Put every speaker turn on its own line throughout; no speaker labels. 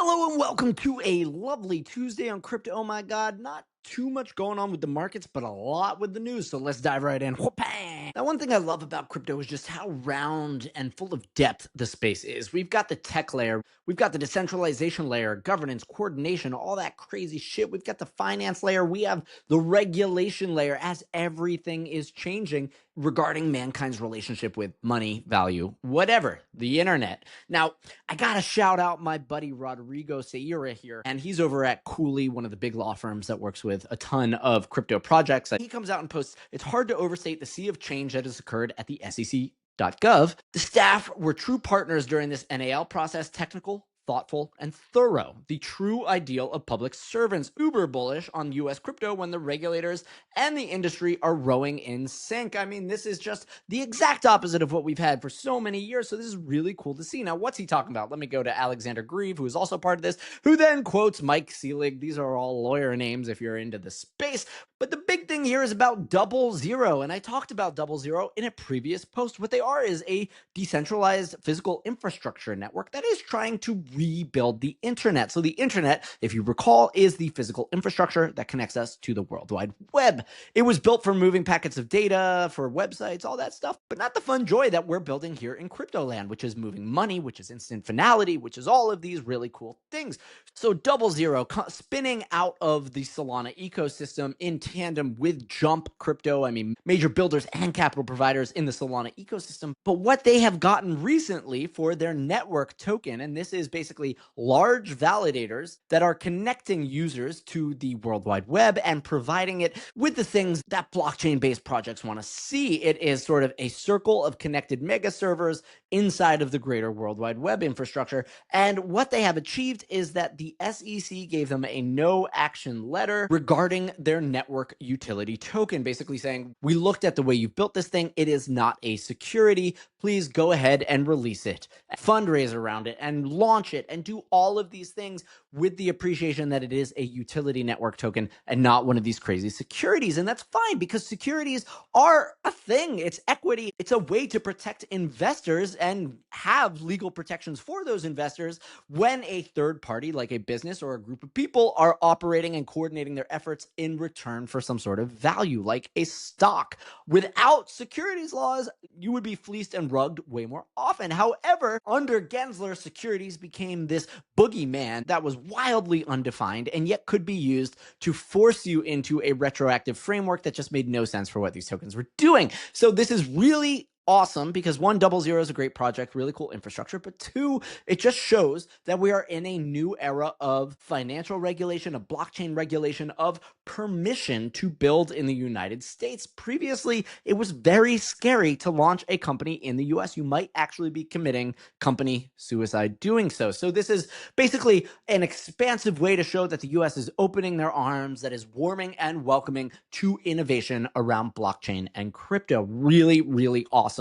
Hello and welcome to a lovely Tuesday on Crypto. Oh my God, not too much going on with the markets, but a lot with the news. So let's dive right in. Whoopang! Now, one thing I love about crypto is just how round and full of depth the space is. We've got the tech layer, we've got the decentralization layer, governance, coordination, all that crazy shit. We've got the finance layer, we have the regulation layer as everything is changing regarding mankind's relationship with money, value, whatever, the internet. Now, I gotta shout out my buddy Rodrigo Seira here, and he's over at Cooley, one of the big law firms that works with a ton of crypto projects. He comes out and posts, "It's hard to overstate the sea of change that has occurred at the SEC.gov. The staff were true partners during this NAL process, technical, thoughtful, and thorough. The true ideal of public servants. Uber bullish on US crypto when the regulators and the industry are rowing in sync." I mean, this is just the exact opposite of what we've had for so many years. So this is really cool to see. Now, what's he talking about? Let me go to Alexander Grieve, who is also part of this, who then quotes Mike Seelig. These are all lawyer names if you're into the space. But the big thing here is about Double Zero. And I talked about Double Zero in a previous post. What they are is a decentralized physical infrastructure network that is trying to rebuild the internet. So the internet, if you recall, is the physical infrastructure that connects us to the World Wide Web. It was built for moving packets of data, for websites, all that stuff, but not the fun joy that we're building here in crypto land, which is moving money, which is instant finality, which is all of these really cool things. So Double Zero spinning out of the Solana ecosystem in tandem with Jump Crypto, I mean, major builders and capital providers in the Solana ecosystem. But what they have gotten recently for their network token, and this is basically large validators that are connecting users to the World Wide Web and providing it with the things that blockchain-based projects want to see. It is sort of a circle of connected mega servers inside of the greater World Wide Web infrastructure. And what they have achieved is that the SEC gave them a no action letter regarding their network utility token, basically saying, "We looked at the way you've built this thing. It is not a security. Please go ahead and release it, fundraise around it, and launch it, and do all of these things with the appreciation that it is a utility network token and not one of these crazy securities." And that's fine, because securities are a thing. It's equity. It's a way to protect investors and have legal protections for those investors when a third party, like a business or a group of people, are operating and coordinating their efforts in return for some sort of value, like a stock. Without securities laws, you would be fleeced and rugged way more often. However, under Gensler, securities became this boogeyman that was wildly undefined and yet could be used to force you into a retroactive framework that just made no sense for what these tokens were doing. So this is really awesome because one, Double Zero is a great project, really cool infrastructure, but two, it just shows that we are in a new era of financial regulation, of blockchain regulation, of permission to build in the United States. Previously, it was very scary to launch a company in the US. You might actually be committing company suicide doing so. So this is basically an expansive way to show that the US is opening their arms, that is warming and welcoming to innovation around blockchain and crypto. Really, really awesome.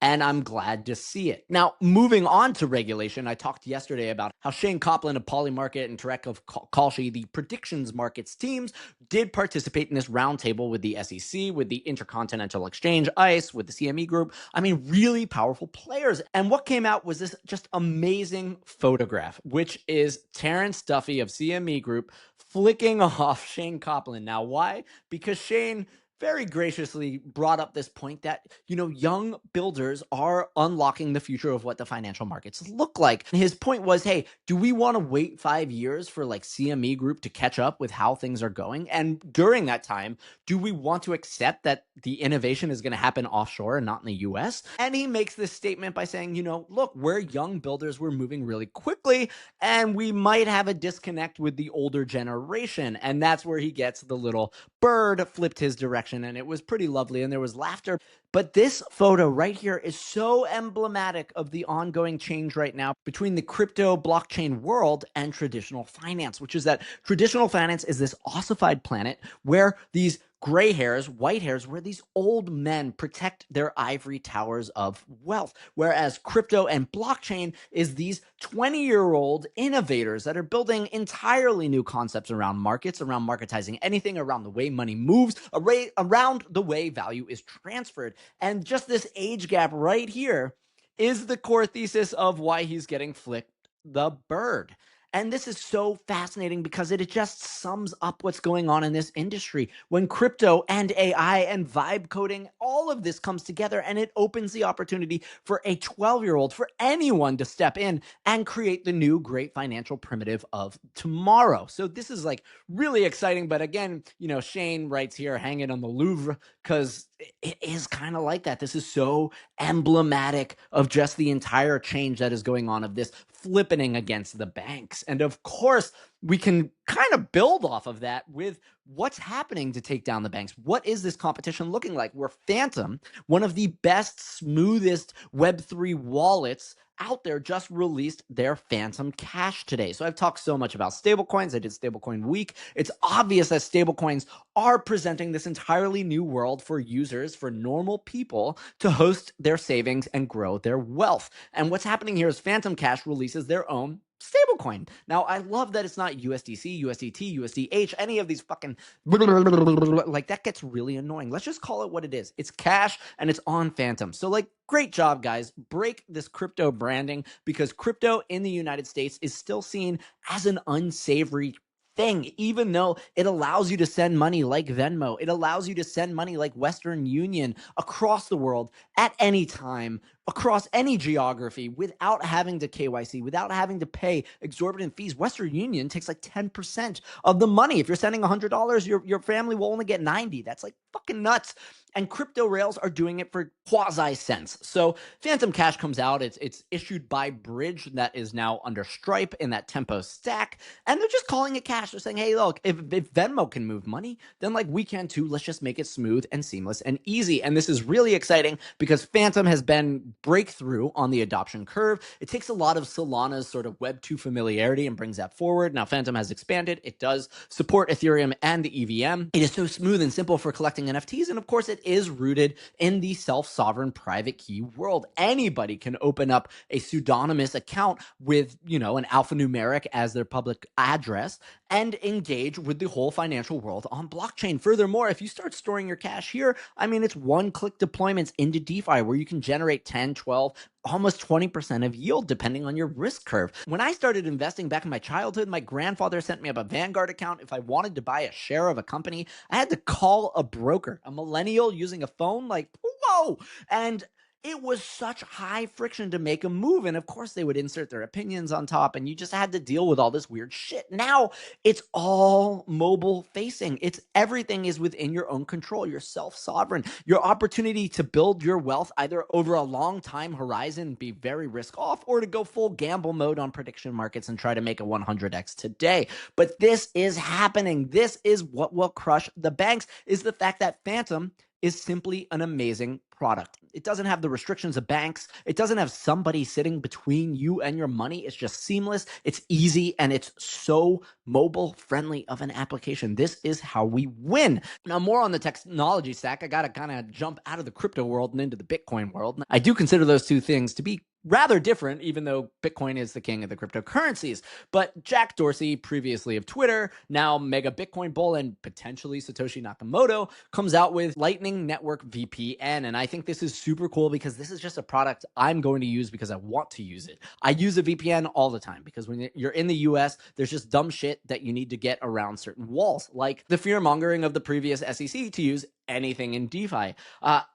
And I'm glad to see it. Now, moving on to regulation, I talked yesterday about how Shane Copland of Polymarket and Tarek of Kalshi, the predictions markets teams, did participate in this roundtable with the SEC, with the Intercontinental Exchange, ICE, with the CME Group. I mean, really powerful players. And what came out was this just amazing photograph, which is Terrence Duffy of CME Group flicking off Shane Copland. Now, why? Because Shane very graciously brought up this point that, young builders are unlocking the future of what the financial markets look like. And his point was, hey, do we want to wait 5 years for like CME Group to catch up with how things are going? And during that time, do we want to accept that the innovation is going to happen offshore and not in the US? And he makes this statement by saying, look, we're young builders, we're moving really quickly, and we might have a disconnect with the older generation. And that's where he gets the little bird flipped his direction, and it was pretty lovely, and there was laughter. But this photo right here is so emblematic of the ongoing change right now between the crypto blockchain world and traditional finance, which is that traditional finance is this ossified planet where these gray hairs, white hairs, where these old men protect their ivory towers of wealth. Whereas crypto and blockchain is these 20-year-old innovators that are building entirely new concepts around markets, around marketizing anything, around the way money moves, around the way value is transferred. And just this age gap right here is the core thesis of why he's getting flicked the bird. And this is so fascinating because it just sums up what's going on in this industry. When crypto and AI and vibe coding, all of this comes together, and it opens the opportunity for a 12-year-old, for anyone to step in and create the new great financial primitive of tomorrow. So this is like really exciting. But again, Shane writes here, hang it on the Louvre, because it is kind of like that. This is so emblematic of just the entire change that is going on, of this flippening against the banks. And of course, we can kind of build off of that with what's happening to take down the banks. What is this competition looking like? Where Phantom, one of the best, smoothest Web3 wallets out there, just released their Phantom Cash today. So I've talked so much about stablecoins. I did Stablecoin Week. It's obvious that stablecoins are presenting this entirely new world for users, for normal people to host their savings and grow their wealth. And what's happening here is Phantom Cash releases their own stablecoin. Now, I love that it's not USDC, USDT, USDH, any of these fucking like, that gets really annoying. Let's just call it what it is. It's cash and it's on Phantom. So like, great job, guys. Break this crypto branding, because crypto in the United States is still seen as an unsavory thing, even though it allows you to send money like Venmo. It allows you to send money like Western Union across the world at any time, across any geography, without having to KYC, without having to pay exorbitant fees. Western Union takes like 10% of the money. If you're sending $100, your family will only get 90. That's like fucking nuts. And crypto rails are doing it for quasi cents. So Phantom Cash comes out. It's issued by Bridge, that is now under Stripe in that Tempo stack. And they're just calling it cash. They're saying, hey, look, if Venmo can move money, then like we can too. Let's just make it smooth and seamless and easy. And this is really exciting because Phantom has been breakthrough on the adoption curve. It takes a lot of Solana's sort of Web 2 familiarity and brings that forward. Now, Phantom has expanded. It does support Ethereum and the EVM. It is so smooth and simple for collecting NFTs. And of course, it is rooted in the self-sovereign private key world. Anybody can open up a pseudonymous account with, an alphanumeric as their public address and engage with the whole financial world on blockchain. Furthermore, if you start storing your cash here, it's one-click deployments into DeFi where you can generate 10, 12, almost 20% of yield depending on your risk curve. When I started investing back in my childhood, my grandfather sent me up a Vanguard account. If I wanted to buy a share of a company, I had to call a broker, a millennial using a phone, like, whoa. And it was such high friction to make a move. And of course, they would insert their opinions on top, and you just had to deal with all this weird shit. Now it's all mobile facing. Everything is within your own control. You're self-sovereign. Your opportunity to build your wealth either over a long time horizon, be very risk off, or to go full gamble mode on prediction markets and try to make a 100x today. But this is happening. This is what will crush the banks, is the fact that Phantom is simply an amazing product. It doesn't have the restrictions of banks. It doesn't have somebody sitting between you and your money. It's just seamless. It's easy, and it's so mobile friendly of an application. This is how we win. Now, more on the technology stack. I got to kind of jump out of the crypto world and into the Bitcoin world. I do consider those two things to be rather different, even though Bitcoin is the king of the cryptocurrencies. But Jack Dorsey, previously of Twitter, now mega Bitcoin bull and potentially Satoshi Nakamoto, comes out with Lightning Network VPN. And I think this is super cool because this is just a product I'm going to use because I want to use it. I use a VPN all the time because when you're in the US, there's just dumb shit that you need to get around certain walls, like the fear mongering of the previous SEC to use anything in DeFi.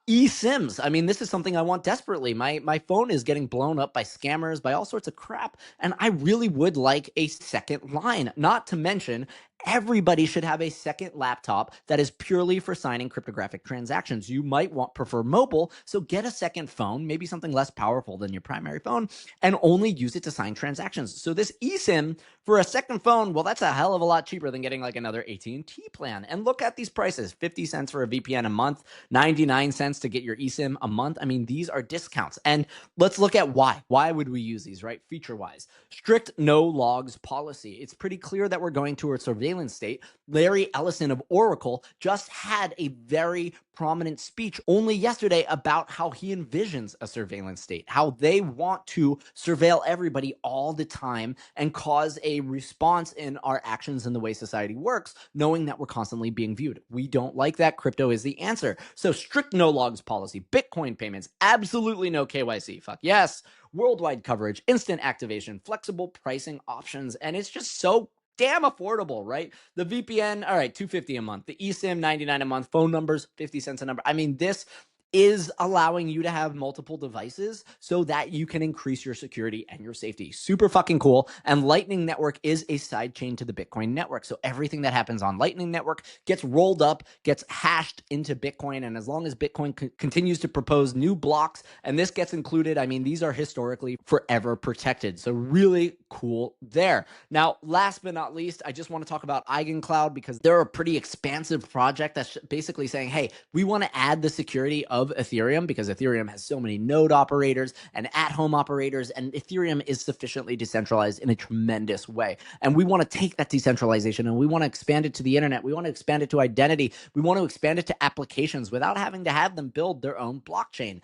eSIMs. This is something I want desperately. My phone is getting blown up by scammers, by all sorts of crap. And I really would like a second line, not to mention everybody should have a second laptop that is purely for signing cryptographic transactions. You might prefer mobile, so get a second phone, maybe something less powerful than your primary phone, and only use it to sign transactions. So this eSIM for a second phone, well, that's a hell of a lot cheaper than getting like another AT&T plan. And look at these prices: 50 cents for a VPN a month, 99 cents to get your eSIM a month. These are discounts. And let's look at why. Why would we use these, right? Feature-wise, strict no logs policy. It's pretty clear that we're going to a surveillance surveillance state. Larry Ellison of Oracle just had a very prominent speech only yesterday about how he envisions a surveillance state, how they want to surveil everybody all the time and cause a response in our actions and the way society works, knowing that we're constantly being viewed. We don't like that. Crypto is the answer. So strict no logs policy, Bitcoin payments, absolutely no KYC. Fuck yes. Worldwide coverage, instant activation, flexible pricing options, and it's just so damn affordable, right? The VPN, all right, $250 a month. The eSIM, $99 a month. Phone numbers, 50 cents a number. I mean, this is allowing you to have multiple devices so that you can increase your security and your safety. Super fucking cool. And Lightning Network is a side chain to the Bitcoin network. So everything that happens on Lightning Network gets rolled up, gets hashed into Bitcoin. And as long as Bitcoin continues to propose new blocks, and this gets included, I mean, these are historically forever protected. So really cool there. Now, last but not least, I just want to talk about EigenCloud because they're a pretty expansive project that's basically saying, hey, we want to add the security of Ethereum because Ethereum has so many node operators and at-home operators, and Ethereum is sufficiently decentralized in a tremendous way. And we want to take that decentralization and we want to expand it to the internet. We want to expand it to identity. We want to expand it to applications without having to have them build their own blockchain.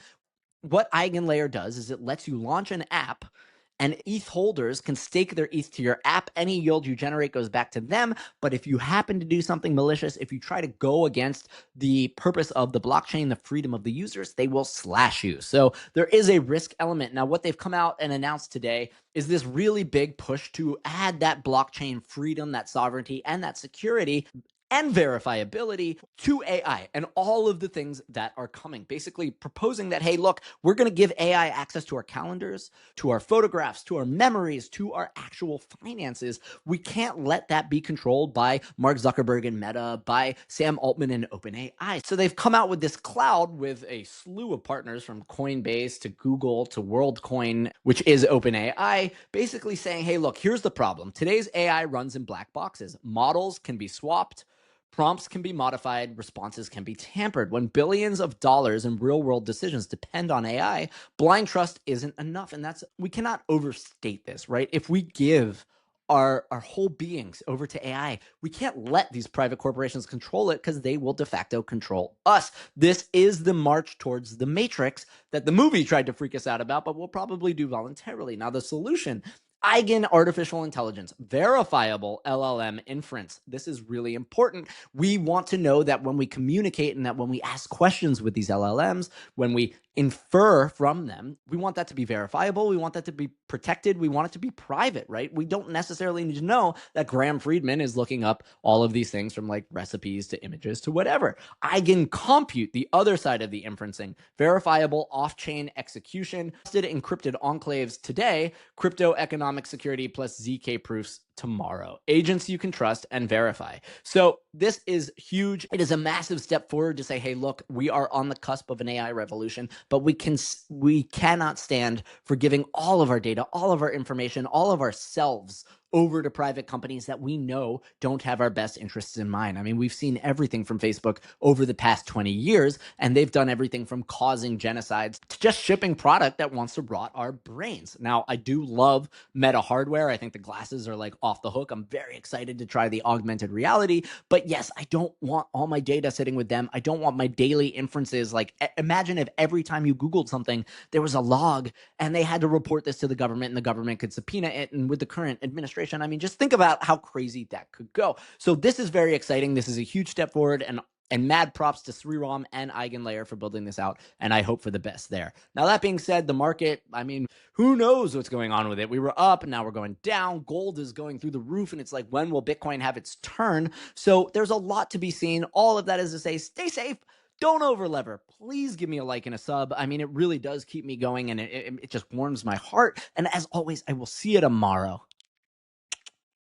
What EigenLayer does is it lets you launch an app and ETH holders can stake their ETH to your app. Any yield you generate goes back to them. But if you happen to do something malicious, if you try to go against the purpose of the blockchain, the freedom of the users, they will slash you. So there is a risk element. Now, what they've come out and announced today is this really big push to add that blockchain freedom, that sovereignty, and that security and verifiability to AI and all of the things that are coming. Basically proposing that, hey, look, we're going to give AI access to our calendars, to our photographs, to our memories, to our actual finances. We can't let that be controlled by Mark Zuckerberg and Meta, by Sam Altman and OpenAI. So they've come out with this cloud with a slew of partners from Coinbase to Google to WorldCoin, which is OpenAI, basically saying, hey, look, here's the problem. Today's AI runs in black boxes. Models can be swapped. Prompts can be modified, responses can be tampered. When billions of dollars in real-world decisions depend on AI, blind trust isn't enough. And we cannot overstate this, right? If we give our whole beings over to AI, we can't let these private corporations control it because they will de facto control us. This is the march towards the Matrix that the movie tried to freak us out about, but we'll probably do voluntarily. Now, the solution: Eigen artificial intelligence, verifiable LLM inference. This is really important. We want to know that when we communicate and that when we ask questions with these LLMs, when we infer from them, we want that to be verifiable. We want that to be protected. We want it to be private, right? We don't necessarily need to know that Graham Friedman is looking up all of these things from like recipes to images to whatever. Eigen compute, the other side of the inferencing, verifiable off-chain execution, trusted encrypted enclaves today, crypto economic security plus ZK proofs tomorrow. Agents you can trust and verify. So this is huge. It is a massive step forward to say, hey, look, we are on the cusp of an AI revolution, but we cannot stand for giving all of our data, all of our information, all of ourselves over to private companies that we know don't have our best interests in mind. I mean, we've seen everything from Facebook over the past 20 years, and they've done everything from causing genocides to just shipping product that wants to rot our brains. Now, I do love Meta hardware. I think the glasses are like off the hook. I'm very excited to try the augmented reality, but yes, I don't want all my data sitting with them. I don't want my daily inferences. Like, imagine if every time you Googled something, there was a log and they had to report this to the government and the government could subpoena it. And with the current administration, I mean, just think about how crazy that could go. So this is very exciting. This is a huge step forward, and mad props to Sriram and EigenLayer for building this out, and I hope for the best there. Now, that being said, the market, I mean, who knows what's going on with it? We were up, and now we're going down. Gold is going through the roof, and it's like, when will Bitcoin have its turn? So there's a lot to be seen. All of that is to say, stay safe. Don't overlever. Please give me a like and a sub. I mean, it really does keep me going, and it just warms my heart. And as always, I will see you tomorrow.